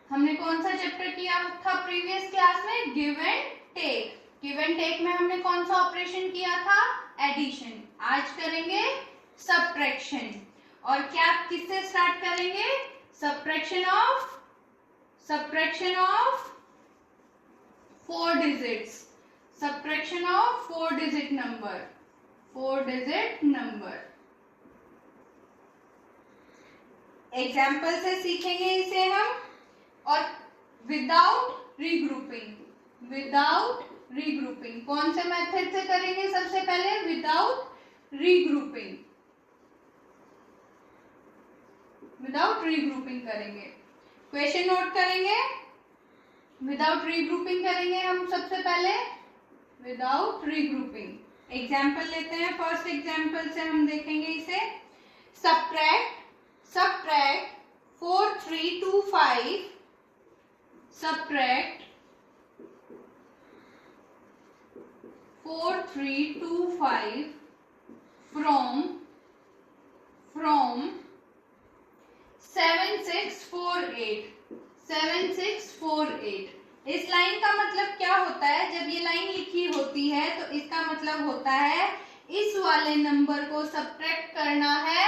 हमने कौन सा चैप्टर किया था प्रीवियस क्लास में? Give and take. Give and take में हमने कौन सा ऑपरेशन किया था? एडिशन। आज करेंगे सब्ट्रैक्शन। और क्या किससे स्टार्ट करेंगे? Subtraction of 4 digits. Subtraction of 4 digit number. 4 digit number. Example से सीखेंगे इसे हम। और विदाउट रीग्रुपिंग। विदाउट रीग्रुपिंग कौन से मेथड से करेंगे? सबसे पहले विदाउट रीग्रुपिंग। विदाउट रीग्रुपिंग करेंगे। क्वेश्चन नोट करेंगे। विदाउट रीग्रुपिंग करेंगे हम सबसे पहले। विदाउट रीग्रुपिंग एग्जाम्पल लेते हैं। फर्स्ट एग्जाम्पल से हम देखेंगे इसे। सब्ट्रैक्ट 4 3 2 5। Subtract 4 3 2 5 from 7 6 4 8। 7 6 4 8। इस लाइन का मतलब क्या होता है? जब ये लाइन लिखी होती है तो इसका मतलब होता है इस वाले नंबर को सब्ट्रैक्ट करना है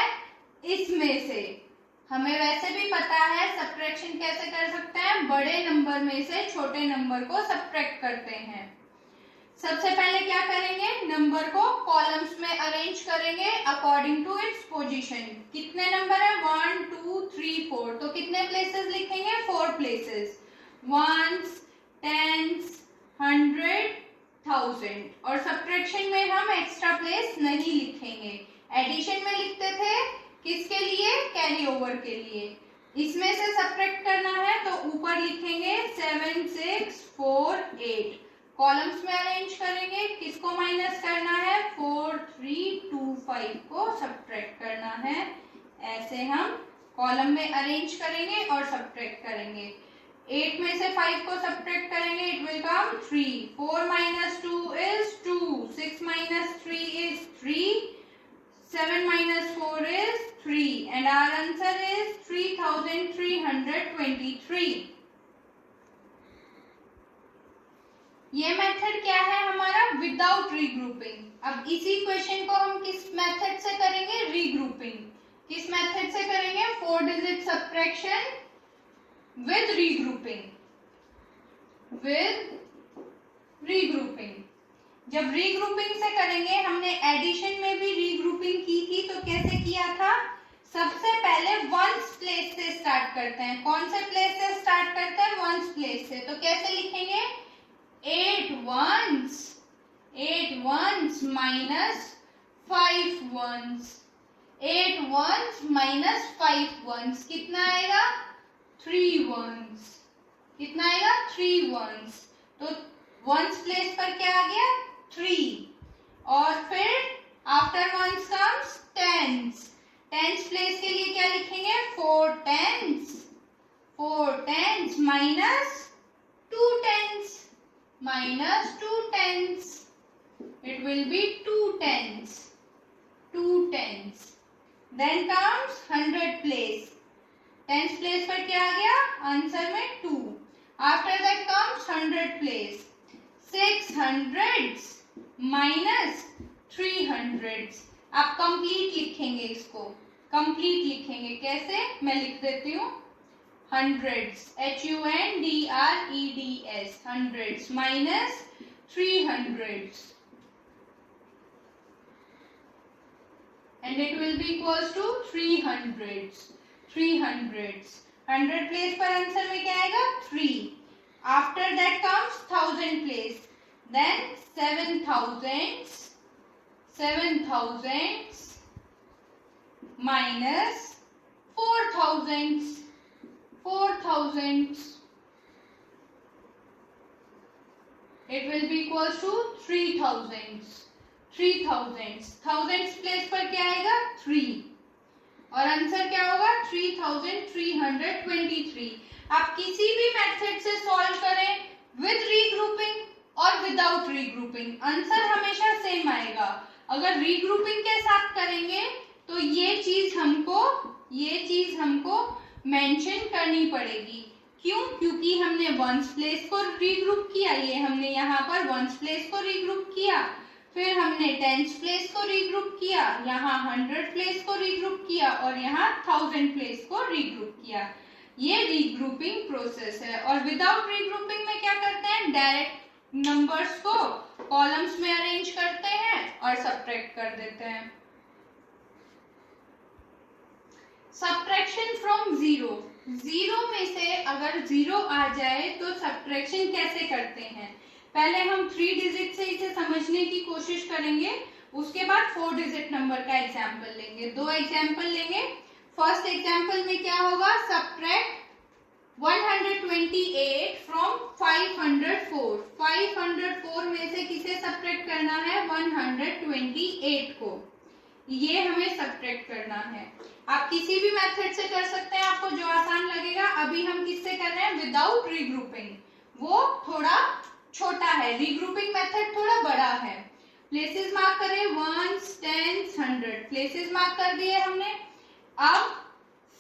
इसमें से। हमें वैसे भी पता है सब्ट्रैक्शन कैसे कर सकते हैं, बड़े नंबर में से छोटे नंबर को सब्ट्रैक्ट करते हैं। सबसे पहले क्या करेंगे? नंबर को कॉलम्स में अरेंज करेंगे अकॉर्डिंग टू इट्स पोजीशन। कितने नंबर है? 1 2 3 4। तो कितने प्लेसेस लिखेंगे? 4 प्लेसेस। Once, tense, 100, 1000। और सब्ट्रैक्शन में हम एक्स्ट्रा प्लेस नहीं लिखेंगे। एडिशन में लिखते थे किसके लिए? कैरी ओवर के लिए। इसमें से सब्ट्रैक्ट करना है तो ऊपर लिखेंगे 7 6 4 8। कॉलम्स में अरेंज करेंगे। किसको माइनस करना है? 4 3 2 5 को सब्ट्रैक्ट करना है। ऐसे हम कॉलम में अरेंज करेंगे और सब्ट्रैक्ट करेंगे। 8 में से 5 को सब्ट्रैक्ट करेंगे। It will come 3। 4 minus 2 is 2। 6 minus 3 is 3। 7 minus 4 is 3 and our answer is 3323। ये मेथड क्या है हमारा? Without regrouping. अब इसी क्वेश्चन को हम किस मेथड से करेंगे? रीग्रुपिंग। किस मेथड से करेंगे? 4 digit subtraction with regrouping. With regrouping. जब रीग्रुपिंग से करेंगे, हमने एडिशन में भी रीग्रुपिंग की थी तो कैसे किया था? सबसे पहले वंस प्लेस से स्टार्ट करते हैं। कौन से प्लेस से स्टार्ट करते हैं? वंस प्लेस से। तो कैसे लिखेंगे? 8 ones minus 5 ones। 8 ones minus 5 ones कितना आएगा? 3 ones। कितना आएगा? 3 ones। तो वंस प्लेस पर क्या आ गया? 3। और फिर after ones comes tens. Tens place के लिए क्या लिखेंगे? 4 tens। 4 tens minus 2 tens। minus 2 tens। it will be 2 tens। 2 tens। then comes 100 place। Tens place पर क्या आ गया? आंसर में 2। After that comes 100 place. 6 hundreds minus 3 hundreds। आप कंप्लीट लिखेंगे इसको। कंप्लीट लिखेंगे कैसे? मैं लिख देती हूँ। hundreds HUNDREDS। hundreds minus 3 hundreds and it will be equals to 3 hundreds। 3 hundreds। 100 place पर आंसर में क्या आएगा? 3। After that comes 1000 place. then 7 thousands minus 4 thousands। 4 thousands it will be equals to 3 thousands। 3 thousands। thousands place पर क्या आएगा? 3। और answer क्या होगा? 3323। आप किसी भी मेथड से सॉल्व करें, विद रीग्रुपिंग और विदाउट रीग्रुपिंग, आंसर हमेशा सेम आएगा। अगर रीग्रुपिंग के साथ करेंगे तो ये चीज हमको मेंशन करनी पड़ेगी क्यों? क्योंकि हमने वंस प्लेस को रीग्रुप किया, ये हमने यहाँ पर वंस प्लेस को रीग्रुप किया, फिर हमने टेंस प्लेस को रीग्रुप किया, यहाँ 100 प्लेस को रीग्रुप किया और यहाँ 1000 प्लेस को रीग्रुप किया। ये रीग्रुपिंग प्रोसेस है। और विदाउट रीग्रुपिंग में क्या करते हैं, डायरेक्ट नंबर्स को कॉलम्स में अरेंज करते हैं और सब्ट्रैक्ट कर देते हैं। सब्ट्रैक्शन फ्रॉम जीरो, जीरो में से अगर जीरो आ जाए तो सब्ट्रैक्शन कैसे करते हैं, पहले हम 3 डिजिट से इसे समझने की कोशिश करेंगे, उसके बाद 4 डिजिट नंबर का एग्जाम्पल लेंगे। 2 एग्जाम्पल लेंगे। फर्स्ट एग्जाम्पल में क्या होगा, सब्ट्रैक्ट 128 फ्रॉम 504। 504 में से किसे सब्ट्रैक्ट करना है, 128 को, ये हमें सब्ट्रैक्ट करना है। आप किसी भी मेथड से कर सकते हैं, आपको जो आसान लगेगा। अभी हम किससे कर रहे हैं, विदाउट रीग्रुपिंग, वो थोड़ा छोटा है, रीग्रुपिंग मेथड थोड़ा बड़ा है। प्लेसेस मार्क करें, 1s 10s 100 प्लेसेस मार्क कर दिए हमने। अब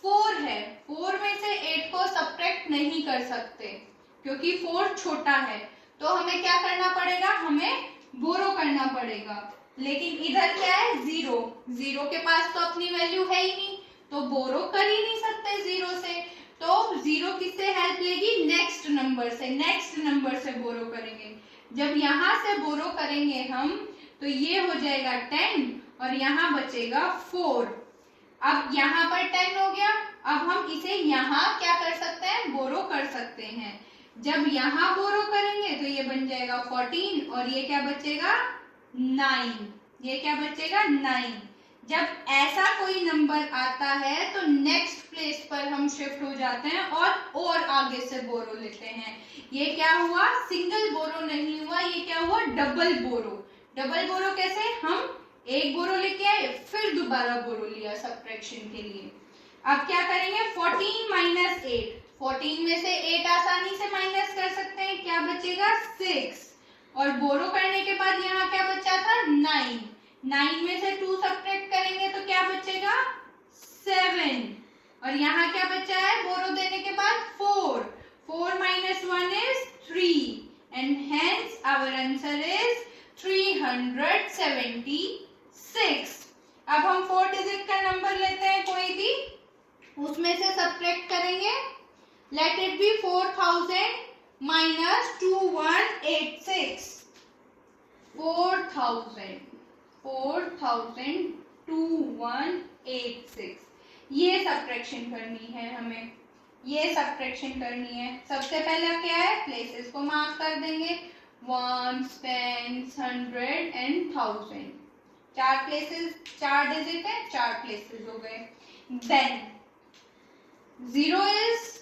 4 है, 4 में से 8 को सब्ट्रैक्ट नहीं कर सकते क्योंकि 4 छोटा है, तो हमें क्या करना पड़ेगा, हमें बोरो करना पड़ेगा। लेकिन इधर क्या है, जीरो, जीरो के पास तो अपनी वैल्यू है ही नहीं, तो बोरो कर ही नहीं सकते जीरो से, तो जीरो किससे हेल्प लेगी, नेक्स्ट नंबर से, नेक्स्ट नंबर से बोरो करेंगे। जब यहाँ से बोरो करेंगे हम, तो ये हो जाएगा 10 और यहाँ बचेगा 4। अब यहाँ पर 10 हो गया, अब हम इसे यहाँ क्या कर सकते हैं, बोरो कर सकते हैं। जब यहाँ बोरो करेंगे तो ये बन जाएगा 14 और ये क्या बचेगा, 9, ये क्या बचेगा, 9। जब ऐसा कोई नंबर आता है तो नेक्स्ट प्लेस पर हम शिफ्ट हो जाते हैं और आगे से बोरो लेते हैं। ये क्या हुआ, सिंगल बोरो नहीं हुआ, ये क्या हुआ, डबल बोरो। डबल बोरो कैसे, हम एक बोरो लेके आए फिर दोबारा बोरो लिया सब्ट्रैक्शन के लिए। अब क्या करेंगे, 14 माइनस 8, 14 में से 8 आसानी से माइनस कर सकते हैं, क्या बचेगा, 6। और बोरो करने के बाद यहाँ क्या बचा था, 9, 9 में से 2 सब्ट्रैक्ट करेंगे तो क्या बचेगा, 7। और यहाँ क्या बचा है, बोरो देने के बाद 4, 4 minus 1 is 3 and hence our answer is 376। अब हम 4 डिजिट का नंबर लेते हैं कोई भी, उसमें से सब्ट्रैक्ट करेंगे, लेट इट बी 4000 minus 2186, 4000 ये सब्ट्रैक्शन करनी है हमें, ये सब्ट्रैक्शन करनी है। सबसे पहले क्या है, प्लेसेस को मार्क कर देंगे, 1s 10s 100 and 1000। 4 places, 4 digit है, 4 प्लेसेस हो गए। Then 0 is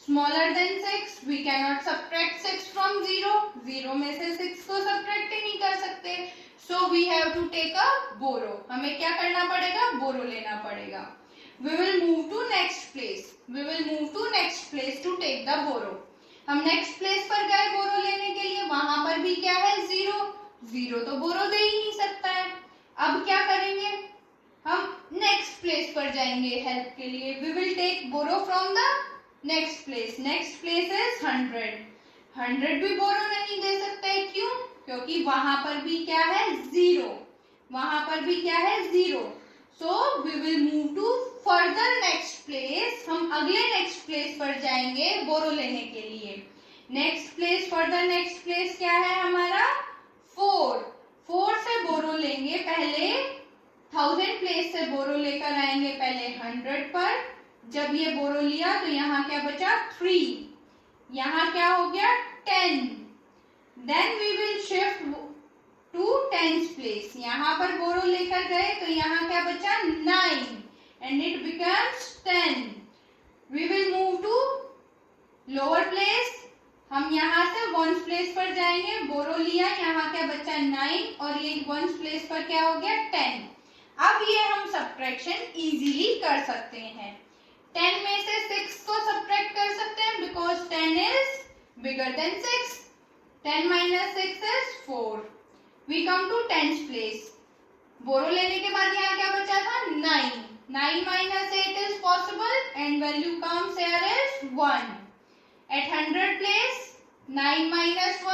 smaller than 6, we cannot subtract 6 from 0, 0 में से 6 को सब्ट्रैक्ट ही नहीं कर सकते, so we have to take a borrow, हमें क्या करना पड़ेगा, बोरो लेना पड़ेगा। We will move to next place, we will move to next place to take the borrow। हम नेक्स्ट प्लेस पर गए बोरो लेने के लिए, वहां पर भी क्या है, 0, 0 तो बोरो दे ही नहीं सकता है। अब क्या करेंगे, हम नेक्स्ट प्लेस पर जाएंगे हेल्प के लिए, we will take borrow from the next place, next place is 100, 100 भी बोरो नहीं दे सकते, क्यों, क्योंकि वहां पर भी क्या है, 0, वहां पर भी क्या है, 0। So we will move to further next place, हम अगले नेक्स्ट प्लेस पर जाएंगे बोरो लेने के लिए। Next place, further next place क्या है हमारा, 4, 4 से बोरो लेंगे, पहले 1000 प्लेस से बोरो लेकर आएंगे पहले 100 पर। जब ये बोरो लिया तो यहाँ क्या बचा, 3, यहाँ क्या हो गया, 10। Then we will shift to 10th place, यहाँ पर बोरो लेकर गए तो यहाँ क्या बचा, 9 and it becomes 10। We will move to lower place, हम यहाँ से 1st प्लेस पर जाएंगे, बोरो लिया, यहाँ क्या बचा, 9 और ये 1st प्लेस पर क्या हो गया, 10। अब ये हम सब्ट्रैक्शन इजीली कर सकते हैं। 10 में से 6 को सब्ट्रैक्ट कर सकते हैं because 10 is bigger than 6, 10 minus 6 is 4। We come to 10th place, borrow लेने के बाद यहाँ क्या बचा था, 9, 9 minus 8 is possible and value comes here is 1। At 100 place, 9 minus 1,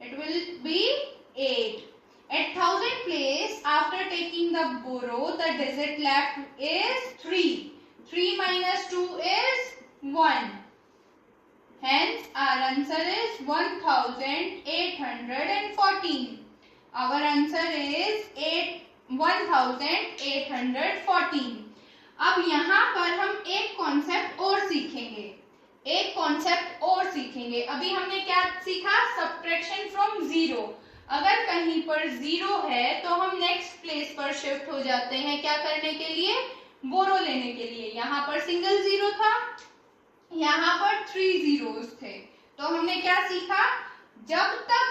it will be 8. At 1000 place, after taking the borrow, the digit left is 3. 3 minus 2 is 1. Hence, our answer is 1814. Our answer is 1814. अब यहाँ पर हम एक concept और सीखेंगे। अभी हमने क्या सीखा? Subtraction from zero. अगर कहीं पर जीरो है तो हम नेक्स्ट प्लेस पर शिफ्ट हो जाते हैं। क्या करने के लिए? बोरो लेने के लिए। यहाँ पर सिंगल जीरो था, यहाँ पर 3 जीरोस थे। तो हमने क्या सीखा? जब तक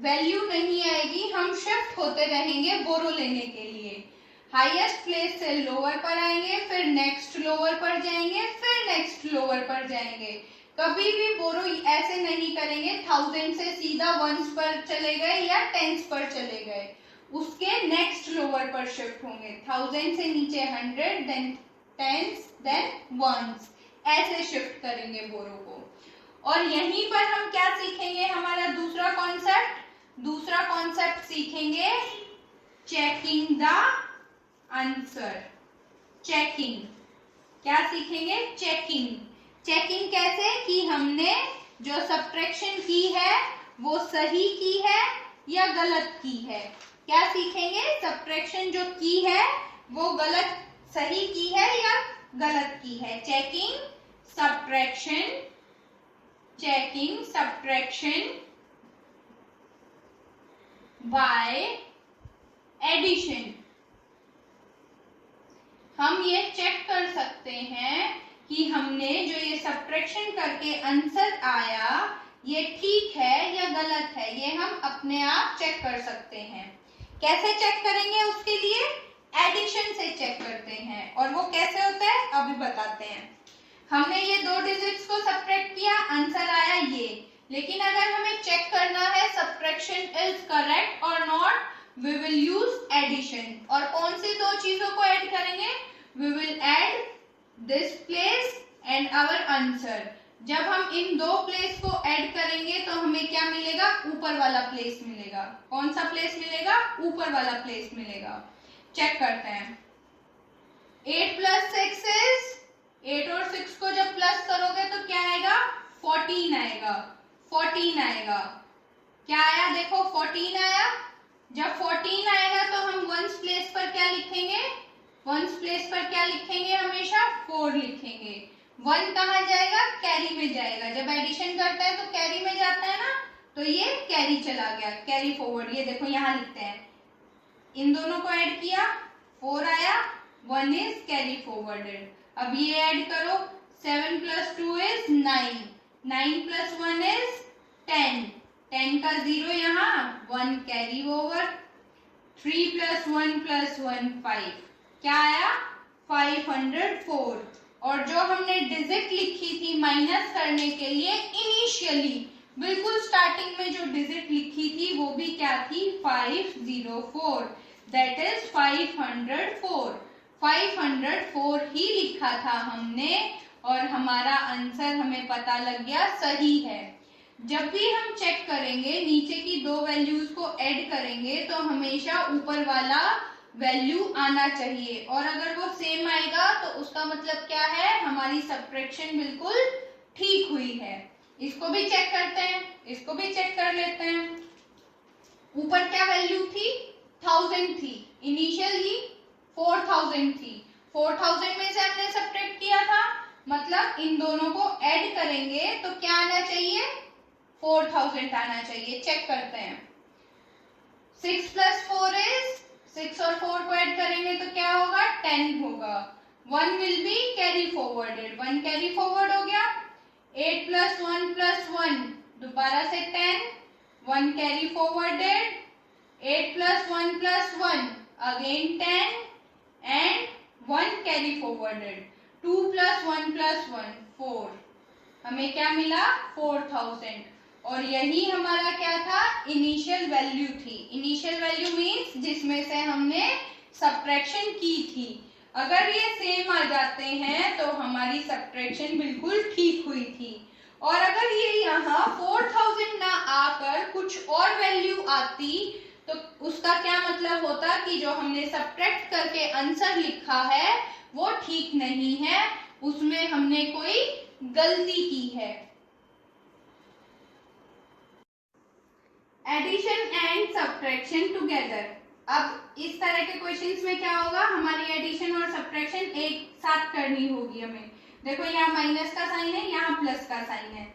वैल्यू नहीं आएगी हम शिफ्ट होते रहेंगे बोरो लेने के लिए। हाईएस्ट प्लेस से लोअर पर आएंगे, फिर नेक्स्ट लोअर पर जाएंगे, फिर नेक्स्ट लोअर पर जाएंगे। कभी भी बोरो ऐसे नहीं करेंगे 1000 से सीधा वंस पर चले गए या टेंस पर चले गए। उसके नेक्स्ट लोअर पर शिफ्ट होंगे। 1000 से नीचे 100, देन टेंस, देन वंस, ऐसे शिफ्ट करेंगे बोरो को। और यहीं पर हम क्या सीखेंगे? हमारा दूसरा कॉन्सेप्ट सीखेंगे चेकिंग द आंसर। चेकिंग क्या सीखेंगे? चेकिंग कैसे कि हमने जो सब्ट्रैक्शन की है वो सही की है या गलत की है। क्या सीखेंगे? सब्ट्रैक्शन जो की है वो सही की है या गलत की है। Checking subtraction by addition. हम ये चेक कर सकते हैं कि हमने जो ये सब्ट्रैक्शन करके आंसर आया ये ठीक है या गलत है। ये हम अपने आप चेक कर सकते हैं। कैसे चेक करेंगे? उसके लिए एडिशन से चेक करते हैं। और वो कैसे होता है अभी बताते हैं। हमने ये 2 डिजिट्स को सब्ट्रैक्ट किया, आंसर आया ये। लेकिन अगर हमें चेक करना है सब्ट्रैक्शन इज करेक्ट और not, we will use addition. और कौन सी 2 चीजों को ऐड करेंगे? We will add this place and our answer. जब हम इन 2 प्लेस को ऐड करेंगे तो हमें क्या मिलेगा? ऊपर वाला प्लेस मिलेगा। कौन सा प्लेस मिलेगा? ऊपर वाला प्लेस मिलेगा। चेक करते हैं। 8 plus 6 is 8 और 6 को जब प्लस करोगे तो क्या आएगा? 14 आएगा। क्या आया? देखो 14 आया। जब 14 आएगा तो हम वंस प्लेस पर क्या लिखेंगे? हमेशा 4 लिखेंगे। 1 कहाँ जाएगा? कैरी में जाएगा। जब एडिशन करता है तो कैरी में जाता है ना, तो ये कैरी चला गया, कैरी फॉरवर्ड। ये देखो यहाँ लिखते हैं। इन दोनों को ऐड किया, 4 आया, 1 इज कैरी फॉरवर्डेड। अब ये ऐड करो, 7 plus 2 is 9, 9 plus 1 is 10, 10 का 0 यहाँ, 1 कैरी ओवर, 3 plus 1 plus 1 5, क्या आया? 504। और जो हमने डिजिट लिखी थी माइनस करने के लिए इनिशियली, बिल्कुल स्टार्टिंग में जो डिजिट लिखी थी वो भी क्या थी? 504, दैट इज 504। 504 ही लिखा था हमने और हमारा आंसर हमें पता लग गया सही है। जब भी हम चेक करेंगे, नीचे की 2 वैल्यूज को ऐड करेंगे तो हमेशा ऊपर वाला वैल्यू आना चाहिए। और अगर वो सेम आएगा तो उसका मतलब क्या है? हमारी सब्ट्रैक्शन बिल्कुल ठीक हुई है। इसको भी चेक करते हैं, इसको भी चेक कर लेते हैं। ऊपर क्या वैल्यू थी? 1000 थी। इनिशियल ही 4000 थी। 4000 में से हमने सब्ट्रैक्ट किया था, मतलब इन दोनों को ऐड करेंगे तो क्या आना चाहिए? 4000 आना चाहिए। चेक करते हैं। 6 plus 4 is 6 और 4 को ऐड करेंगे तो क्या होगा? 10 होगा। 1 will be carry forwarded, 1 carry forward हो गया। 8 plus 1 plus 1 दोबारा से 10, 1 carry forwarded. 8 plus 1 plus 1 again 10 and 1 carry forwarded। 2 plus 1 plus 1 4, हमें क्या मिला? 4000। और यही हमारा क्या था? इनिशियल वैल्यू थी। इनिशियल वैल्यू मीन्स जिसमें से हमने सब्ट्रैक्शन की थी। अगर ये सेम आ जाते हैं तो हमारी सब्ट्रैक्शन बिल्कुल ठीक हुई थी। और अगर ये यहाँ 4000 ना आकर कुछ और वैल्यू आती तो उसका क्या मतलब होता कि जो हमने सब्ट्रैक्ट करके आंसर लिखा है वो ठीक नहीं है, उसमें हमने कोई गलती की है। Addition and subtraction together. अब इस तरह के क्वेश्चंस में क्या होगा, हमारी एडिशन और सब्ट्रैक्शन एक साथ करनी होगी हमें। देखो यहाँ माइनस का साइन है, यहाँ प्लस का साइन है।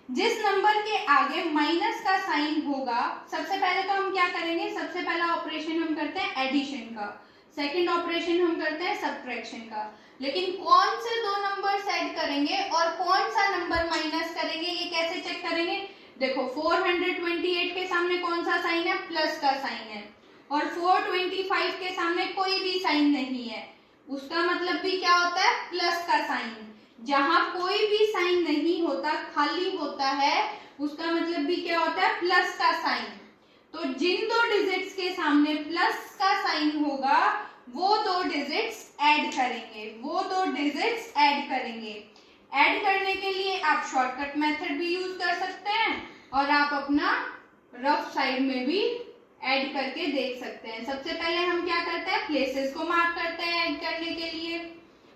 जिस नंबर के आगे माइनस का साइन होगा, सबसे पहले तो हम क्या करेंगे, सबसे पहला ऑपरेशन हम करते हैं एडिशन का, सेकंड ऑपरेशन हम करते हैं सब्ट्रैक्शन का। लेकिन कौन से दो नंबर ऐड करेंगे और कौन सा नंबर माइनस करेंगे, ये कैसे चेक करेंगे। देखो 428 के सामने कौन सा साइन है, प्लस का साइन है, और 425 के सामने कोई भी साइन नहीं है, उसका मतलब भी क्या होता है, प्लस का साइन। जहां कोई भी साइन नहीं होता, खाली होता है, उसका मतलब भी क्या होता है, प्लस का साइन। तो जिन दो डिजिट्स के सामने प्लस का साइन होगा वो दो डिजिट्स ऐड करेंगे, वो दो डिजिट्स ऐड करेंगे। ऐड करने के लिए आप शॉर्टकट मेथड भी यूज कर सकते हैं और आप अपना रफ साइड में भी ऐड करके देख सकते हैं। सबसे पहले हम क्या करते हैं, प्लेसेस को मार्क करते हैं ऐड करने के लिए।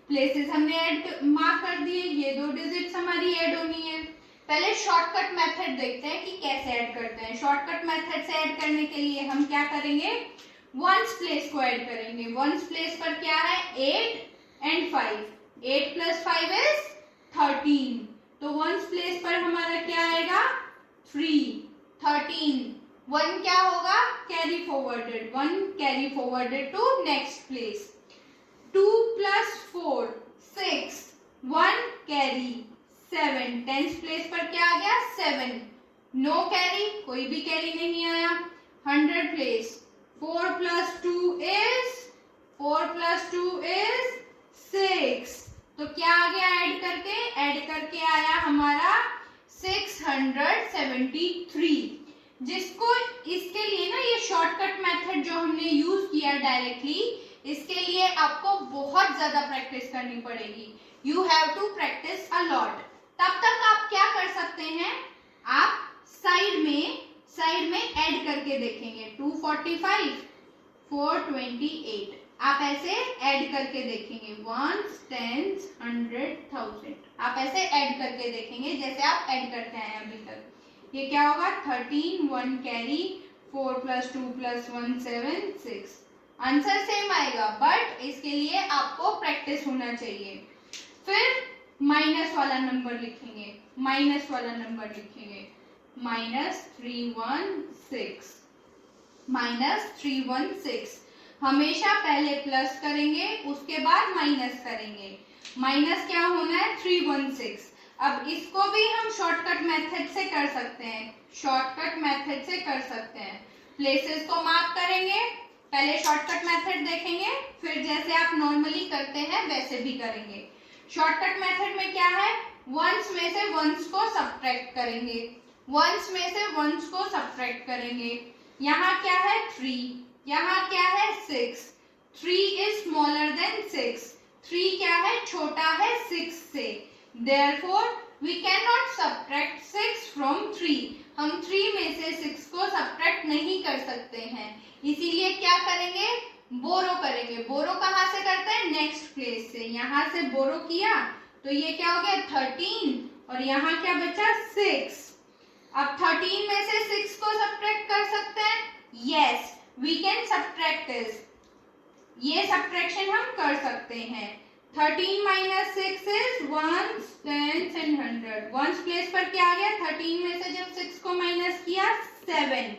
प्लेसेस हमने ऐड मार्क कर दिए, ये दो डिजिट्स हमारी ऐड होनी है। पहले शॉर्टकट मेथड देखते हैं कि कैसे ऐड करते हैं। शॉर्टकट मेथड से ऐड करने के लिए हम क्या करेंगे, वंस प्लेस को ऐड करेंगे। वंस प्लेस पर क्या है, 8 एंड 5, 8 प्लस 5 इज 13, तो वंस प्लेस पर हमारा क्या आएगा, 3, 13। 1 क्या होगा, carry forwarded, 1 carry forwarded to next place. 2 plus 4 6, 1 carry 7, 10th place पर क्या आ गया, 7, नो कैरी, कोई भी कैरी नहीं आया। 100 प्लेस 4 प्लस 2 इज 6, तो क्या आ गया ऐड करके आया हमारा 673। जिसको इसके लिए ना, ये शॉर्टकट मेथड जो हमने यूज किया डायरेक्टली, इसके लिए आपको बहुत ज्यादा प्रैक्टिस करनी पड़ेगी। You have to practise a lot. तब तक आप क्या कर सकते हैं, आप साइड में ऐड करके देखेंगे। 245, 428, आप ऐसे ऐड करके देखेंगे। 1s, 10s, 100, 1000, आप ऐसे ऐड करके देखेंगे जैसे आप ऐड करते हैं अभी तक। ये क्या होगा, 13, 1 carry, 4 plus 2 plus 1 7, 6। Answer same आएगा, बट इसके लिए आपको प्रैक्टिस होना चाहिए। फिर माइनस वाला नंबर लिखेंगे, -316, हमेशा पहले प्लस करेंगे उसके बाद माइनस करेंगे। माइनस क्या होना है, 316। अब इसको भी हम शॉर्टकट मेथड से कर सकते हैं। प्लेसेस को मार्क करेंगे, पहले शॉर्टकट मेथड देखेंगे, फिर जैसे आप नॉर्मली करते हैं वैसे भी करेंगे। शॉर्टकट मेथड में क्या है, वंस में से वंस को सब्ट्रैक्ट करेंगे। यहाँ क्या है, 3, यहाँ क्या है, 6। 3 इज स्मॉलर देन 6, 3 क्या है, छोटा है 6 से। Therefore, we cannot subtract 6 from 3. हम 3 में से 6 को सब्ट्रैक्ट नहीं कर सकते हैं, इसीलिए क्या करेंगे, बोरो करेंगे। बोरो कहाँ से करते हैं, नेक्स्ट प्लेस से। यहाँ से बोरो किया तो ये क्या हो गया, 13, और यहाँ क्या बचा, 6। अब 13 में से 6 को सब्ट्रैक्ट कर सकते हैं, yes we can subtract this. ये सब्ट्रैक्शन हम कर सकते हैं। 13 minus 6 is 1s, 10s and 100. Ones place पर क्या आ गया, 13 में से जब 6 को माइनस किया, 7।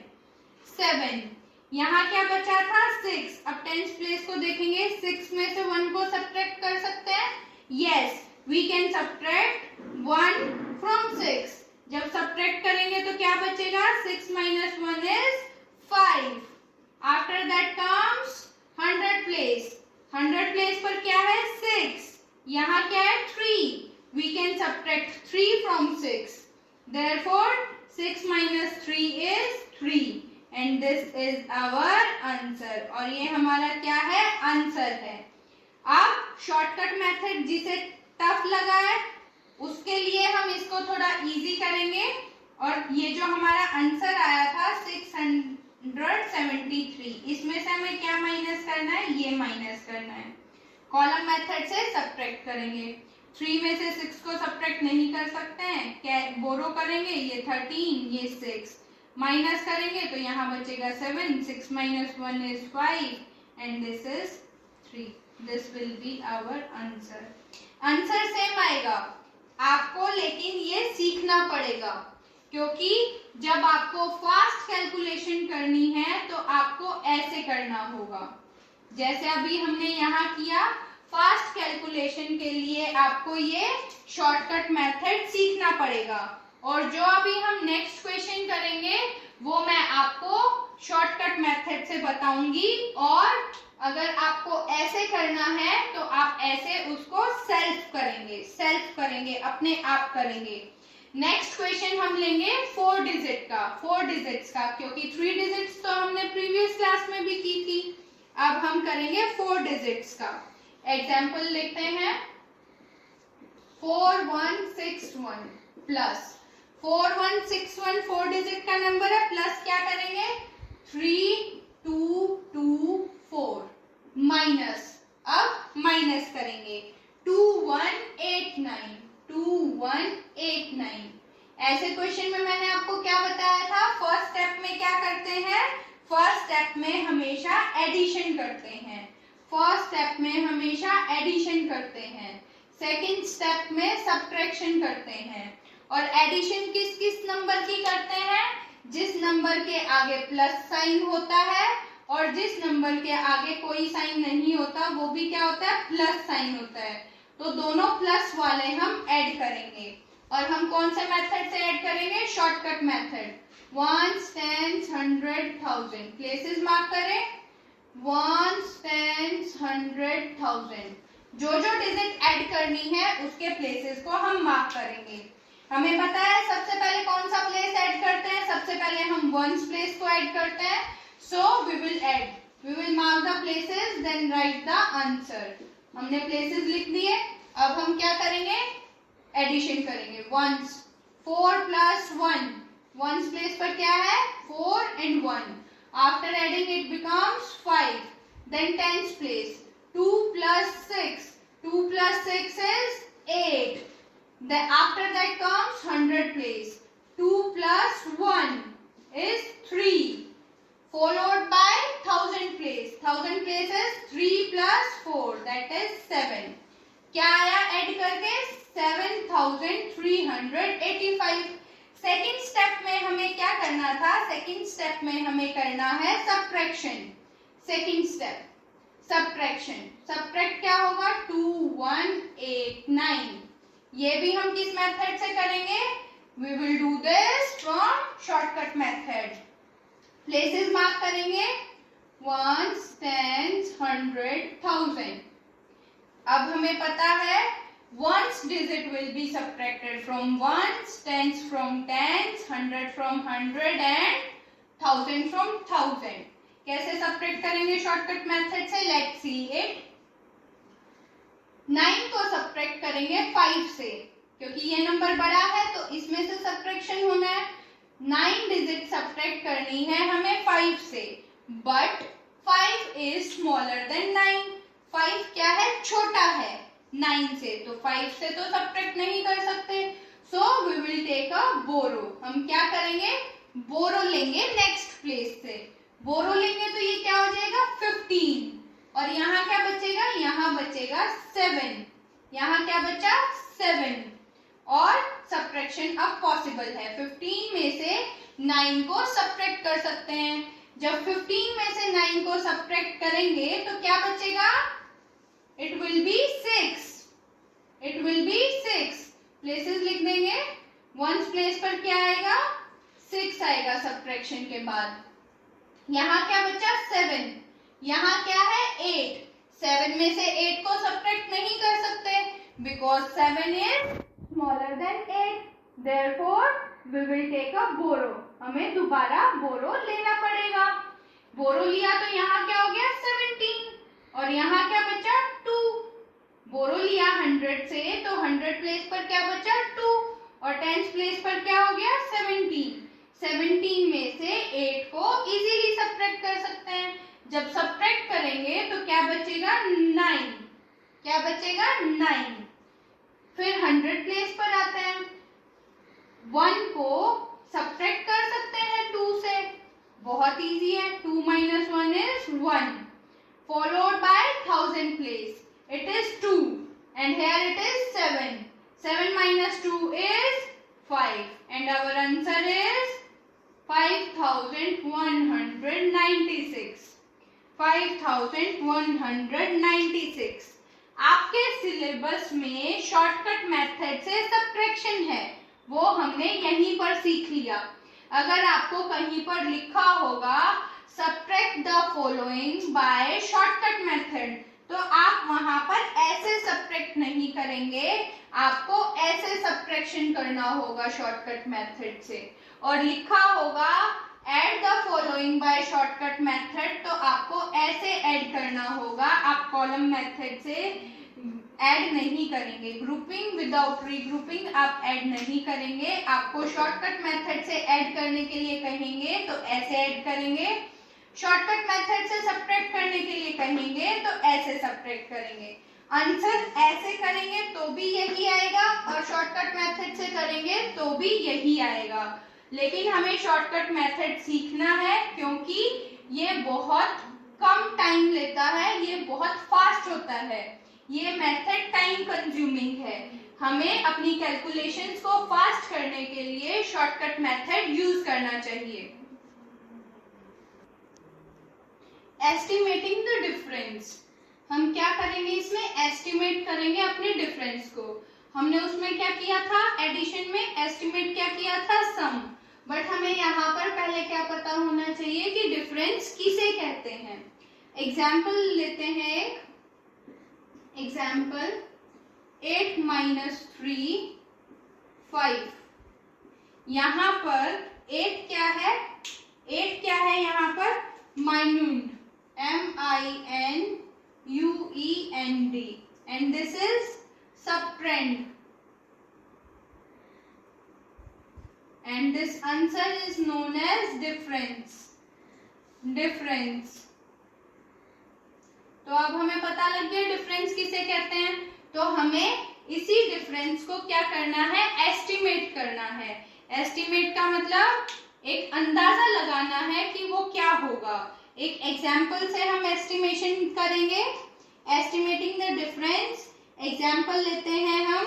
यहाँ क्या बचा था, 6। अब 10th प्लेस को देखेंगे, 6 में से 1 को सब्ट्रैक्ट कर सकते हैं, yes we can subtract 1 from 6। जब सब्ट्रैक्ट करेंगे तो क्या बचेगा, 6 minus 1 is 5। After that comes 100 place. 100 place पर क्या है, 6, यहाँ क्या है, 3, we can subtract 3 from 6। Therefore 6 minus 3 is 3 and this is our answer। और ये हमारा क्या है, आंसर है। अब शॉर्टकट मेथड जिसे टफ लगा है उसके लिए हम हम इसको थोड़ा इजी करेंगे और ये जो हमारा आंसर आया था 673, इसमें से हमें क्या माइनस करना है, ये माइनस करना है। कॉलम मेथड से सब्ट्रैक्ट करेंगे। 3 में से 6 को सब्ट्रैक्ट नहीं कर सकते हैं, क्या बोरो करेंगे, ये 13, ये 6 माइनस करेंगे तो यहाँ बचेगा 7, 6 minus 1 is 5 and this is 3. This will be our answer. Answer same आएगा आपको, लेकिन ये सीखना पड़ेगा क्योंकि जब आपको फास्ट कैलकुलेशन करनी है तो आपको ऐसे करना होगा, जैसे अभी हमने यहाँ किया। फास्ट कैलकुलेशन के लिए आपको ये शॉर्टकट मेथड सीखना पड़ेगा और जो अभी हम नेक्स्ट क्वेश्चन करेंगे वो मैं आपको शॉर्टकट मेथड से बताऊंगी, और अगर आपको ऐसे करना है तो आप ऐसे उसको सेल्फ करेंगे, अपने आप करेंगे। नेक्स्ट क्वेश्चन हम लेंगे 4 डिजिट्स का, क्योंकि 3 डिजिट्स तो हमने प्रीवियस क्लास में भी की थी। अब हम करेंगे 4 डिजिट्स का। एग्जाम्पल लिखते हैं 4161 प्लस 4161 4 डिजिट का नंबर है, प्लस क्या करेंगे 3224 माइनस, अब माइनस करेंगे 2189। ऐसे क्वेश्चन में मैंने आपको क्या बताया था, फर्स्ट स्टेप में क्या करते हैं, फर्स्ट स्टेप में हमेशा एडिशन करते हैं, सेकंड स्टेप में सब्ट्रैक्शन करते हैं। और एडिशन किस किस नंबर की करते हैं, जिस नंबर के आगे प्लस साइन होता है और जिस नंबर के आगे कोई साइन नहीं होता वो भी क्या होता है, प्लस साइन होता है। तो दोनों प्लस वाले हम ऐड करेंगे, और हम कौन से मेथड से ऐड करेंगे, shortcut method. 1s, 10s, 100, 1000 places mark करें, 1s, 10s, 100, 1000 जो डिजिट ऐड करनी है उसके प्लेसेस को हम मार्क करेंगे। हमें पता है सबसे पहले कौन सा प्लेस ऐड करते हैं, सबसे पहले हम 1s प्लेस को ऐड करते हैं। So we will mark the places then write the answer. हमने प्लेसेस लिख दिए, अब हम क्या करेंगे, एडिशन करेंगे। 1s 4 plus 1, 1s प्लेस पर क्या है 4 and 1, after adding it becomes 5। Then 10s place 2 plus 6, 2 plus 6 is 8. Then after that comes 100 place, 2 plus 1 is 3, followed by 1000 place, 1000 place is 3 plus 4 that is 7। क्या आया add करके 7385। Second step में हमें क्या करना था, सेकेंड स्टेप में हमें करना है सब्ट्रैक्शन। सेकेंड स्टेप सब्ट्रैक्ट क्या होगा 2189। ये भी हम किस मेथड से करेंगे, we will do this from shortcut method. Places mark करेंगे 1s, 10s, 100, 1000। अब हमें पता है 1s digit will be subtracted from 1s, 10s from 10s, 100 from 100 and 1000 from 1000। कैसे सब्ट्रैक्ट करेंगे शॉर्टकट मेथड से, लेट्स सी इट। 9 को सब्ट्रैक्ट करेंगे 5 से, क्योंकि ये नंबर बड़ा है तो इसमें से सब्ट्रैक्शन होना है। 9 डिजिट सब्ट्रैक्ट करनी है हमें 5 से, बट 5 इज स्मॉलर देन 9। 5 क्या है, छोटा है 9 से, तो 5 से तो सब्ट्रैक्ट नहीं कर सकते। So we will take a borrow. हम क्या करेंगे, बोरो लेंगे नेक्स्ट प्लेस से। बोरो लेंगे तो ये क्या हो जाएगा 15, और यहाँ क्या बचेगा, यहाँ बचेगा 7। यहाँ क्या बचा 7, और सब्ट्रैक्शन अब पॉसिबल है। 15 में से 9 को सब्ट्रैक्ट कर सकते हैं। जब 15 में से 9 को सब्ट्रैक्ट करेंगे तो क्या बचेगा, इट विल बी 6। प्लेसेस लिख देंगे, 1s प्लेस पर क्या आएगा 6 आएगा सब्ट्रैक्शन के बाद। यहाँ क्या बचा 7, यहाँ क्या है 8। 7 में से 8 को सब्ट्रैक्ट नहीं कर सकते because 7 is smaller than 8। Therefore we will take a borrow. हमें दोबारा बोरो लेना पड़ेगा। बोरो लिया तो यहाँ क्या हो गया 17, और यहाँ क्या बचा 2। बोरो लिया 100 से तो 100 प्लेस पर क्या बचा 2, टेंथ प्लेस पर क्या हो गया 17। 17 में से 8 को इजीली सब्ट्रैक्ट कर सकते हैं। जब सब्ट्रैक्ट करेंगे तो क्या बचेगा 9। क्या बचेगा 9। फिर 100 प्लेस पर आते हैं। 1 को सब्ट्रैक्ट कर सकते हैं 2 से, बहुत इजी है। 2 minus 1 is 1, followed by 1000 place. It is 2 and here it is 7. 7 minus 2 is 5 and our answer is 5196. 5196। आपके सिलेबस में शॉर्टकट मेथड से सब्ट्रैक्शन है, वो हमने यहीं पर सीख लिया। अगर आपको कहीं पर लिखा होगा subtract the following by shortcut method, तो आप वहां पर ऐसे सब्ट्रैक्ट नहीं करेंगे, आपको ऐसे सब्ट्रैक्शन करना होगा शॉर्टकट मेथड से। और लिखा होगा add the following by shortcut method, तो आपको ऐसे ऐड करना होगा। आप कॉलम मेथड से ऐड नहीं करेंगे, ग्रुपिंग विदाउट रीग्रुपिंग आप ऐड नहीं करेंगे। आपको शॉर्टकट मेथड से ऐड करने के लिए कहेंगे तो ऐसे ऐड करेंगे, शॉर्टकट मेथड से सब्ट्रैक्ट करने के लिए कहेंगे तो ऐसे सब्ट्रैक्ट करेंगे। आंसर ऐसे करेंगे तो भी यही आएगा और शॉर्टकट मेथड से करेंगे तो भी यही आएगा। लेकिन हमें शॉर्टकट मेथड सीखना है क्योंकि ये बहुत कम टाइम लेता है, ये बहुत फास्ट होता है। ये मेथड टाइम कंज्यूमिंग है। हमें अपनी कैलकुलेशंस को फास्ट करने के लिए शॉर्टकट मेथड यूज करना चाहिए। एस्टिमेटिंग द डिफरेंस, हम क्या करेंगे इसमें एस्टिमेट करेंगे अपने डिफरेंस को। हमने उसमें क्या किया था एडिशन में एस्टिमेट क्या किया था सम, बट हमें यहाँ पर पहले क्या पता होना चाहिए कि डिफरेंस किसे कहते हैं। एग्जाम्पल लेते हैं एक एग्जाम्पल 8 minus 3 5। यहाँ पर 8 क्या है, 8 क्या है यहाँ पर minute MINUEND and this is subtrend and this answer is known as difference। तो अब हमें पता लग गया डिफरेंस किसे कहते हैं। तो हमें इसी डिफरेंस को क्या करना है एस्टिमेट करना है। एस्टिमेट का मतलब एक अंदाजा लगाना है कि वो क्या होगा। एक एग्जाम्पल से हम एस्टिमेशन करेंगे। एस्टिमेटिंग द डिफरेंस एग्जाम्पल लेते हैं हम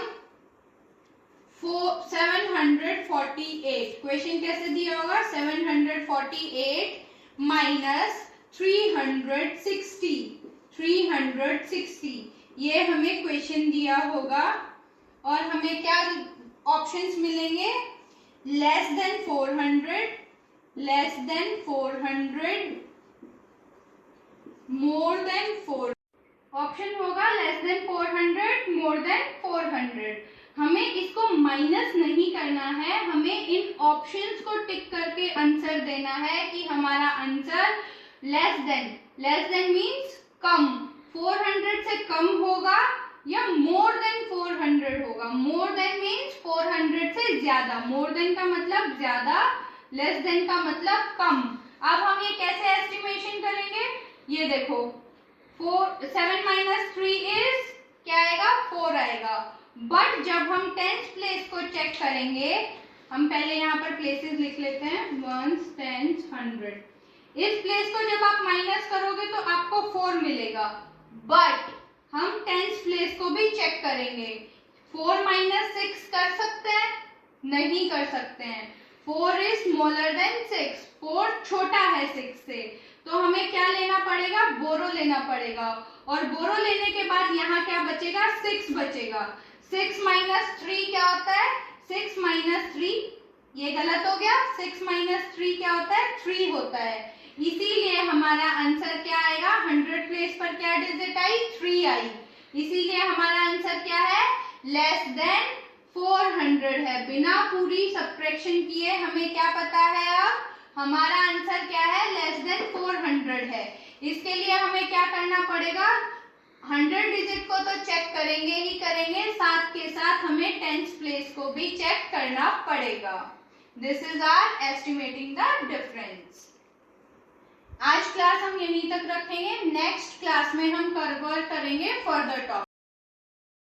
748। क्वेश्चन कैसे दिया होगा 748 माइनस 360 ये हमें क्वेश्चन दिया होगा और हमें क्या ऑप्शंस मिलेंगे less than 400, more than 4। Option होगा लेस देन 400, मोर देन 400। हमें इसको माइनस नहीं करना है, हमें इन ऑप्शंस को टिक करके आंसर देना है कि हमारा आंसर लेस देन मीन्स कम, 400 से कम होगा या मोर देन 400 होगा। मोर देन मीन्स 400 से ज्यादा, मोर देन का मतलब ज्यादा, लेस देन का मतलब कम। अब हम ये कैसे एस्टिमेशन करेंगे, ये देखो 7 minus 3 is क्या आएगा 4 आएगा। बट जब हम 10th प्लेस को चेक करेंगे, हम पहले यहाँ पर प्लेसेस लिख लेते हैं 1, 10, 100। इस प्लेस को जब आप माइनस करोगे तो आपको 4 मिलेगा, बट हम 10th प्लेस को भी चेक करेंगे। 4 minus 6 कर सकते हैं, नहीं कर सकते हैं। 4 is smaller than 6, 4 छोटा है 6 से, तो हमें क्या लेना पड़ेगा बोरो लेना पड़ेगा। और बोरो लेने के बाद यहाँ क्या बचेगा 6 बचेगा। 6 minus 3 क्या होता है 6 minus 3, ये गलत हो गया। 6 minus 3 क्या होता है 3 होता है। इसीलिए हमारा आंसर क्या आएगा 100 प्लेस पर क्या डिजिट आई 3 आई। इसीलिए हमारा आंसर क्या है लेस देन 400 है। बिना पूरी सब्ट्रैक्शन किए हमें क्या पता है अब हमारा आंसर क्या है लेस देन 400 है। इसके लिए हमें क्या करना पड़ेगा 100 डिजिट को तो चेक करेंगे ही करेंगे, साथ के साथ हमें टेंथ प्लेस को भी चेक करना पड़ेगा। This is our estimating the difference. आज क्लास हम यहीं तक रखेंगे, नेक्स्ट क्लास में हम कवर करेंगे फर्दर टॉपिक।